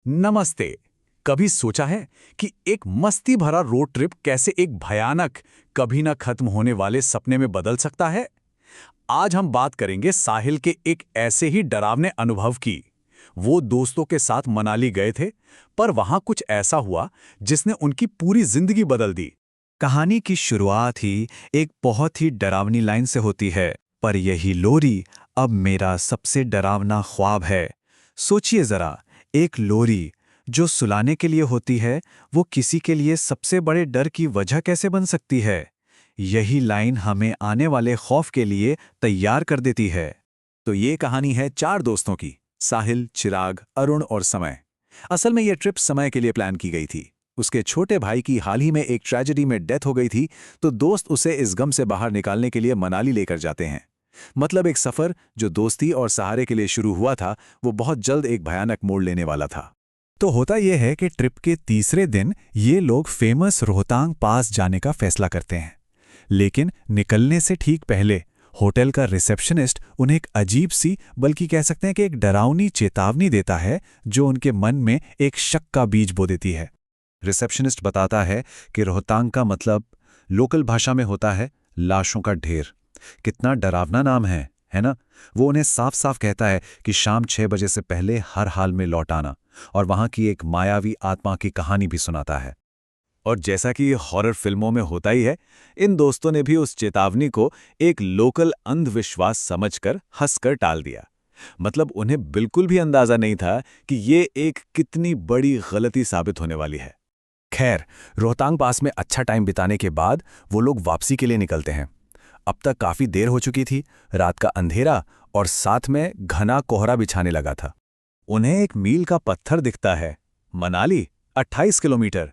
नमस्ते। कभी सोचा है कि एक मस्ती भरा रोड ट्रिप कैसे एक भयानक, कभी ना खत्म होने वाले सपने में बदल सकता है? आज हम बात करेंगे साहिल के एक ऐसे ही डरावने अनुभव की। वो दोस्तों के साथ मनाली गए थे, पर वहां कुछ ऐसा हुआ जिसने उनकी पूरी जिंदगी बदल दी। कहानी की शुरुआत ही एक बहुत ही डरावनी लाइन से होती है। पर यही लोरी अब मेरा सबसे डरावना ख्वाब है। सोचिए जरा, एक लोरी जो सुलाने के लिए होती है, वो किसी के लिए सबसे बड़े डर की वजह कैसे बन सकती है? यही लाइन हमें आने वाले खौफ के लिए तैयार कर देती है। तो ये कहानी है चार दोस्तों की, साहिल, चिराग, अरुण और समय। असल में ये ट्रिप समय के लिए प्लान की गई थी। उसके छोटे भाई की हाल ही में एक ट्रेजेडी में डेथ हो गई थी, तो दोस्त उसे इस गम से बाहर निकालने के लिए मनाली लेकर जाते हैं। मतलब एक सफर जो दोस्ती और सहारे के लिए शुरू हुआ था, वो बहुत जल्द एक भयानक मोड़ लेने वाला था। तो होता यह है कि ट्रिप के तीसरे दिन ये लोग फेमस रोहतांग पास जाने का फैसला करते हैं। लेकिन निकलने से ठीक पहले होटल का रिसेप्शनिस्ट उन्हें एक अजीब सी, बल्कि कह सकते हैं कि एक डरावनी चेतावनी देता है, जो उनके मन में एक शक का बीज बो देती है। रिसेप्शनिस्ट बताता है कि रोहतांग का मतलब लोकल भाषा में होता है लाशों का ढेर। कितना डरावना नाम है ना? वो उन्हें साफ साफ कहता है कि शाम 6 बजे से पहले हर हाल में लौट आना, और वहां की एक मायावी आत्मा की कहानी भी सुनाता है। और जैसा कि हॉरर फिल्मों में होता ही है, इन दोस्तों ने भी उस चेतावनी को एक लोकल अंधविश्वास समझकर हंसकर टाल दिया। मतलब उन्हें बिल्कुल भी अंदाजा नहीं था कि ये एक कितनी बड़ी गलती साबित होने वाली है। खैर, रोहतांग पास में अच्छा टाइम बिताने के बाद वो लोग वापसी के लिए निकलते हैं। अब तक काफी देर हो चुकी थी, रात का अंधेरा और साथ में घना कोहरा बिछाने लगा था। उन्हें एक मील का पत्थर दिखता है, मनाली 28 किलोमीटर,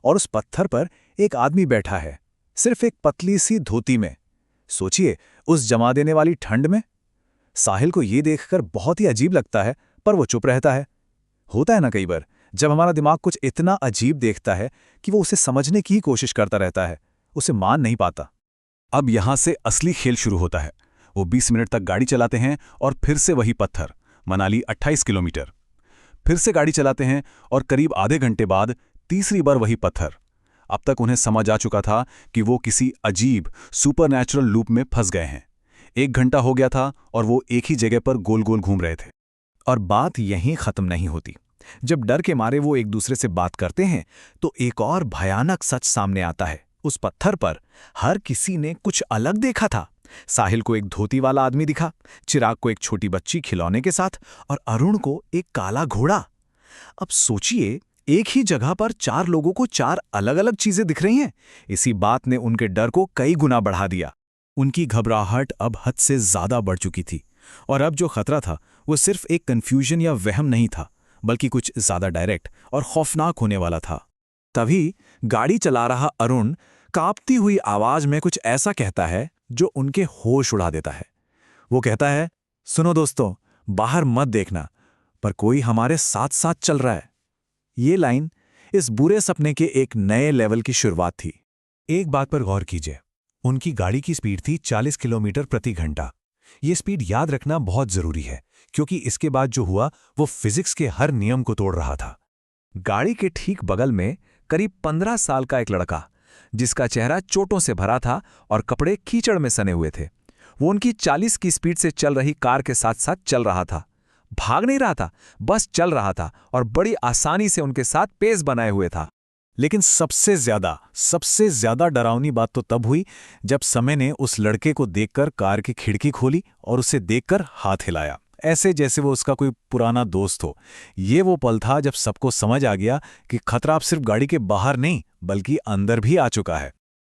और उस पत्थर पर एक आदमी बैठा है, सिर्फ एक पतली सी धोती में। सोचिए, उस जमा देने वाली ठंड में। साहिल को ये देखकर बहुत ही अजीब लगता है, पर वो चुप रहता है। होता है ना कई बार, जब हमारा दिमाग कुछ इतना अजीब देखता है कि वो उसे समझने की ही कोशिश करता रहता है, उसे मान नहीं पाता। अब यहां से असली खेल शुरू होता है। वो 20 मिनट तक गाड़ी चलाते हैं और फिर से वही पत्थर, मनाली 28 किलोमीटर। फिर से गाड़ी चलाते हैं और करीब आधे घंटे बाद तीसरी बार वही पत्थर। अब तक उन्हें समझ आ चुका था कि वो किसी अजीब सुपरनैचुरल लूप में फंस गए हैं। 1 घंटा हो गया था और वो एक ही जगह पर गोल गोल घूम रहे थे। और बात यहीं खत्म नहीं होती। जब डर के मारे वो एक दूसरे से बात करते हैं, तो एक और भयानक सच सामने आता है। उस पत्थर पर हर किसी ने कुछ अलग देखा था। साहिल को एक धोती वाला आदमी दिखा, चिराग को एक छोटी बच्ची खिलौने के साथ, और अरुण को एक काला घोड़ा। अब सोचिए, एक ही जगह पर चार लोगों को चार अलग अलग चीजें दिख रही हैं। इसी बात ने उनके डर को कई गुना बढ़ा दिया। उनकी घबराहट अब हद से ज्यादा बढ़ चुकी थी, और अब जो खतरा था वो सिर्फ एक कंफ्यूजन या वहम नहीं था, बल्कि कुछ ज्यादा डायरेक्ट और खौफनाक होने वाला था। तभी गाड़ी चला रहा अरुण कांपती हुई आवाज में कुछ ऐसा कहता है जो उनके होश उड़ा देता है। वो कहता है, सुनो दोस्तों, बाहर मत देखना, पर कोई हमारे साथ साथ चल रहा है। ये लाइन इस बुरे सपने के एक नए लेवल की शुरुआत थी। एक बात पर गौर कीजिए, उनकी गाड़ी की स्पीड थी 40 किलोमीटर प्रति घंटा। ये स्पीड याद रखना बहुत जरूरी है, क्योंकि इसके बाद जो हुआ वो फिजिक्स के हर नियम को तोड़ रहा था। गाड़ी के ठीक बगल में करीब 15 साल का एक लड़का, जिसका चेहरा चोटों से भरा था और कपड़े कीचड़ में सने हुए थे। वो उनकी 40 की स्पीड से चल रही कार के साथ साथ चल रहा था। भाग नहीं रहा था, बस चल रहा था, और बड़ी आसानी से उनके साथ पेस बनाए हुए था। लेकिन सबसे ज्यादा डरावनी बात तो तब हुई जब समय ने उस लड़के को देखकर कार की खिड़की खोली और उसे देखकर हाथ हिलाया, ऐसे जैसे वो उसका कोई पुराना दोस्त हो। ये वो पल था जब सबको समझ आ गया कि खतरा अब सिर्फ गाड़ी के बाहर नहीं, बल्कि अंदर भी आ चुका है।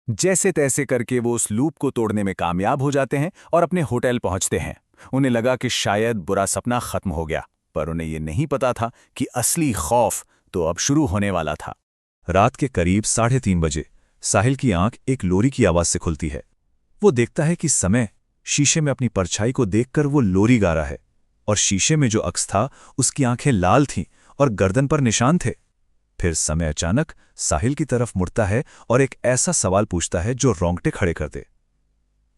जैसे तैसे करके वो उस लूप को तोड़ने में कामयाब हो जाते हैं और अपने होटल पहुंचते हैं। उन्हें लगा कि शायद बुरा सपना खत्म हो गया, पर उन्हें यह नहीं पता था कि असली खौफ तो अब शुरू होने वाला था। रात के करीब 3:30 बजे साहिल की आंख एक लोरी की आवाज से खुलती है। वो देखता है कि समय शीशे में अपनी परछाई को देखकर वो लोरी गा रहा है, और शीशे में जो अक्स था उसकी आंखें लाल थीं और गर्दन पर निशान थे। फिर समय अचानक साहिल की तरफ मुड़ता है और एक ऐसा सवाल पूछता है जो रोंगटे खड़े कर दे।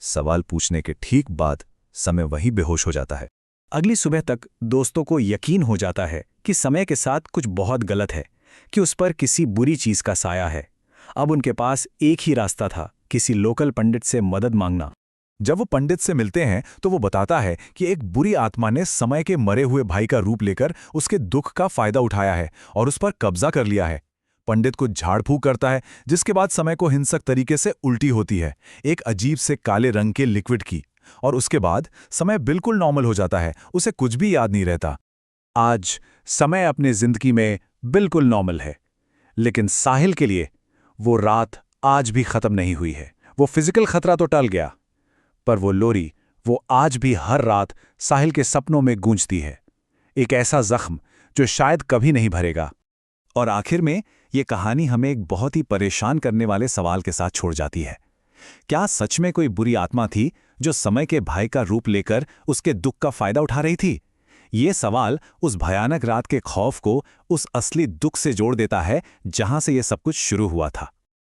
सवाल पूछने के ठीक बाद समय वहीं बेहोश हो जाता है। अगली सुबह तक दोस्तों को यकीन हो जाता है कि समय के साथ कुछ बहुत गलत है, कि उस पर किसी बुरी चीज का साया है। अब उनके पास एक ही रास्ता था, किसी लोकल पंडित से मदद मांगना। जब वो पंडित से मिलते हैं तो वो बताता है कि एक बुरी आत्मा ने समय के मरे हुए भाई का रूप लेकर उसके दुख का फायदा उठाया है और उस पर कब्जा कर लिया है। पंडित को झाड़ फूक करता है, जिसके बाद समय को हिंसक तरीके से उल्टी होती है, एक अजीब से काले रंग के लिक्विड की, और उसके बाद समय बिल्कुल नॉर्मल हो जाता है, उसे कुछ भी याद नहीं रहता। आज समय अपनी जिंदगी में बिल्कुल नॉर्मल है, लेकिन साहिल के लिए वो रात आज भी खत्म नहीं हुई है। वो फिजिकल खतरा तो टल गया, पर वो लोरी वो आज भी हर रात साहिल के सपनों में गूंजती है, एक ऐसा जख्म जो शायद कभी नहीं भरेगा। और आखिर में ये कहानी हमें एक बहुत ही परेशान करने वाले सवाल के साथ छोड़ जाती है। क्या सच में कोई बुरी आत्मा थी जो समय के भाई का रूप लेकर उसके दुख का फायदा उठा रही थी? ये सवाल उस भयानक रात के खौफ को उस असली दुख से जोड़ देता है जहां से ये सब कुछ शुरू हुआ था।